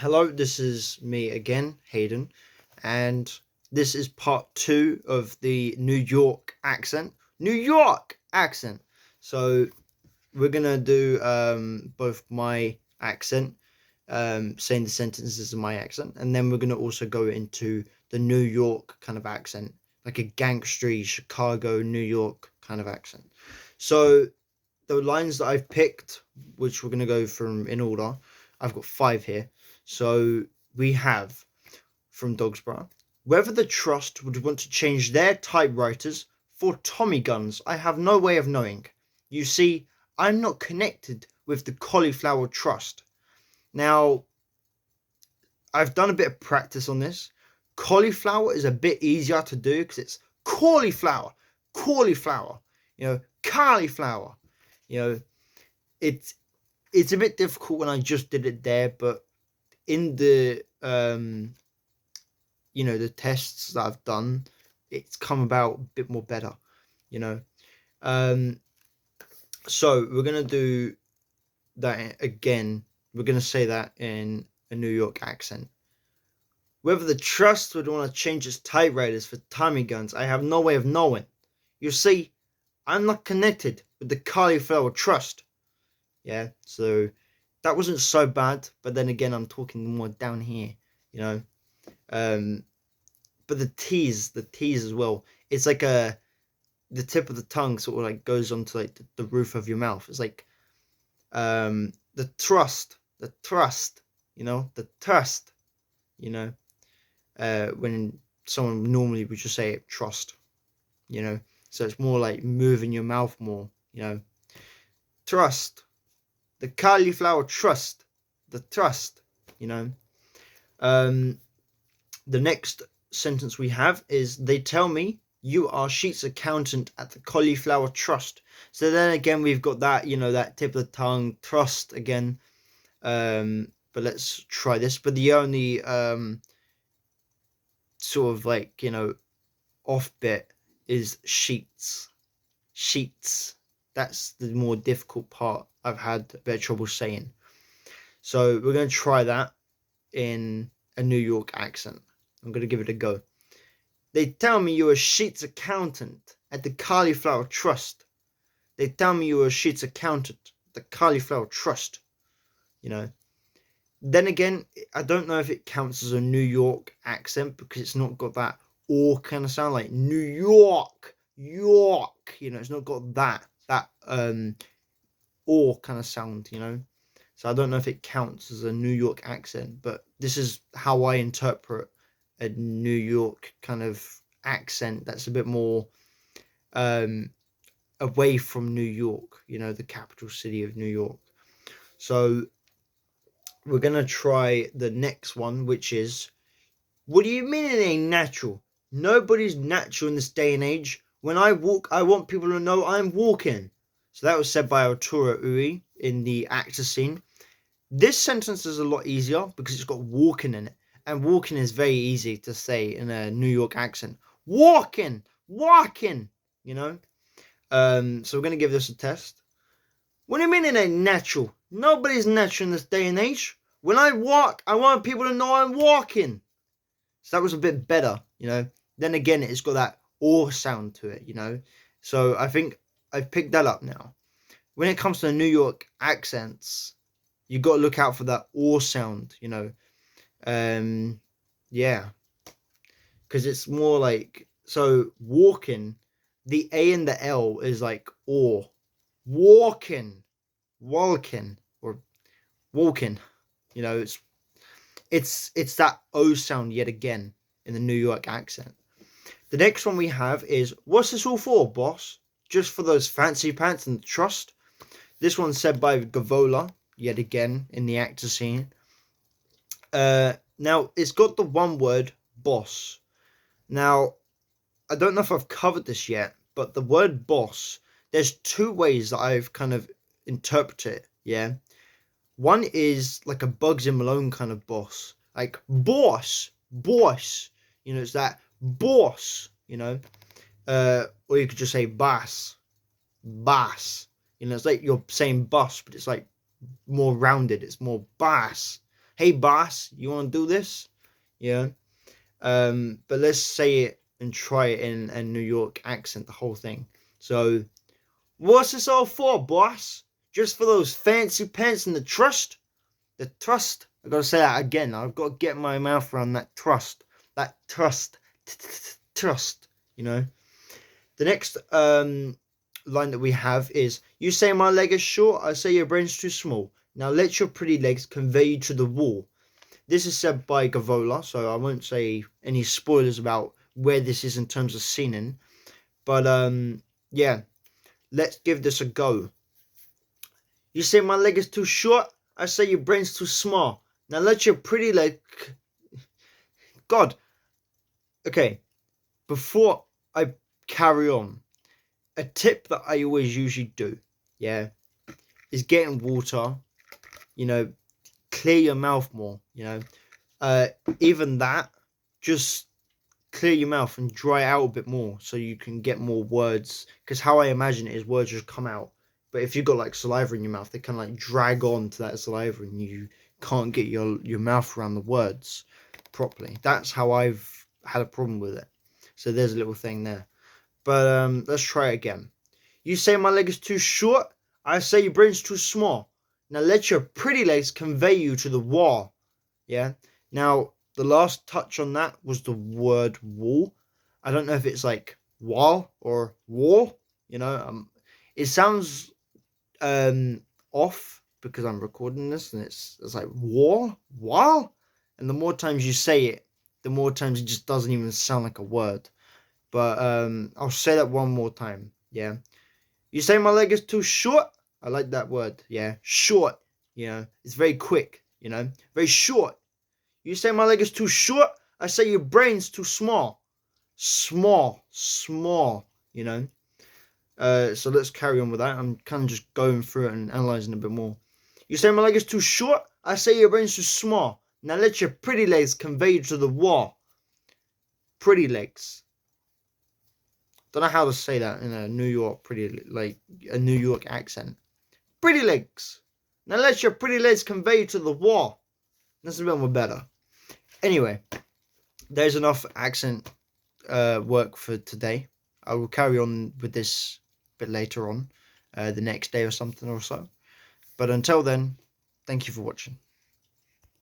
Hello, this is me again, Hayden, and this is part two of the New York accent. New York accent! So, we're gonna do both my accent, saying the sentences in my accent, and then we're gonna also go into the New York kind of accent, like a gangstery Chicago, New York kind of accent. So, the lines that I've picked, which we're going to go from in order, I've got five here. So we have from Dogsborough. Whether the Trust would want to change their typewriters for Tommy guns, I have no way of knowing. You see, I'm not connected with the Cauliflower Trust. Now, I've done a bit of practice on this. Cauliflower is a bit easier to do because it's cauliflower, cauliflower, cauliflower. You know, it's it's a bit difficult when I just did it there, but in the the tests that I've done, it's come about a bit more better, you know. Um so we're gonna do that again. We're gonna say that in a New York accent. Whether the trust would want to change its typewriters for Tommy guns, I have no way of knowing. You see, I'm not connected with the Cauliflower Trust. Yeah, so that wasn't so bad, but then again, I'm talking more down here, you know. Um, but the T's as well. It's like the tip of the tongue sort of like goes onto like the roof of your mouth. It's like the trust, the trust, you know. When someone normally would just say trust, you know. So it's more like moving your mouth more, you know. Trust, the cauliflower trust, the trust, you know. Um, the next sentence we have is they tell me you are Sheet's accountant at the Cauliflower Trust. So then again, we've got that, that tip of the tongue, trust again. But let's try this. But the only sort of like, off bit is sheets. Sheets. That's the more difficult part I've had a bit of trouble saying. So we're going to try that in a New York accent. I'm going to give it a go. They tell me you're a Sheets accountant at the Cauliflower Trust. They tell me you're a Sheets accountant at the Cauliflower Trust. You know. Then again, I don't know if it counts as a New York accent because it's not got that or kind of sound like New York, York. It's not got that or kind of sound. So I don't know if it counts as a New York accent, but this is how I interpret a New York kind of accent that's a bit more um, away from New York, the capital city of New York. So we're going to try the next one, which is, what do you mean it ain't natural? Nobody's natural in this day and age. When I walk, I want people to know I'm walking. So that was said by Arturo Ui in the actor scene. This sentence is a lot easier because it's got walking in it. And walking is very easy to say in a New York accent. Walking, walking, you know. So we're gonna give this a test. What do you mean it ain't natural? Nobody's natural in this day and age. When I walk, I want people to know I'm walking. So that was a bit better. Then again, it's got that or sound to it. So I think I've picked that up now. When it comes to New York accents, you got to look out for that or sound. Um, yeah, because it's more like, so walking, the A and the L is like or, walking, walking, or walking. It's that O sound yet again in the New York accent. The next one we have is, what's this all for, boss? Just for those fancy pants and the trust? This one's said by Gavola, yet again, in the actor scene. Now, it's got the one word, boss. Now, I don't know if I've covered this yet, but the word boss, there's two ways that I've kind of interpreted it, yeah? One is like a Bugsy Malone kind of boss. Like, boss, boss. It's that boss, or you could just say bass, bass. It's like you're saying bus, but it's like more rounded. It's more bass, Hey boss, you want to do this? Yeah. But let's say it and try it in a New York accent, the whole thing. So, what's this all for, boss? Just for those fancy pants and the trust? The trust. I gotta say that again. I've got to get my mouth around that trust. That trust. Trust. You know. The next line that we have is: you say my leg is short, I say your brain's too small. Now let your pretty legs convey you to the wall. This is said by Gavola, so I won't say any spoilers about where this is in terms of scening. But yeah, let's give this a go. You say my leg is too short, I say your brain's too small. Now let your pretty leg. God. Okay, before I carry on, a tip that I always usually do, yeah, is getting water, you know, clear your mouth more, you know. Even that, just clear your mouth and dry out a bit more so you can get more words. Because how I imagine it is words just come out. But if you've got like saliva in your mouth, they kind of like drag on to that saliva and you can't get your mouth around the words properly. That's how I've had a problem with it. So there's a little thing there. But let's try it again. You say my leg is too short, I say your brain's too small. Now let your pretty legs convey you to the wall. Yeah. Now the last touch on that was the word wall. I don't know if it's like wall or wall. You know, it sounds off because I'm recording this and it's like wall. And the more times you say it, the more times it just doesn't even sound like a word. But I'll say that one more time. Yeah. You say my leg is too short? I like that word. Yeah. Short. You know, it's very quick. You know, very short. You say my leg is too short? I say your brain's too small. Small. You know. So let's carry on with that. I'm kind of just going through it and analysing a bit more. You say my leg is too short? I say your brain's too small. Now let your pretty legs convey you to the wall. Pretty legs. Don't know how to say that in a New York like a New York accent. Pretty legs. Now let your pretty legs convey you to the wall. That's a bit more better. Anyway, there's enough accent work for today. I will carry on with this a bit later on, the next day or something or so. But until then, thank you for watching.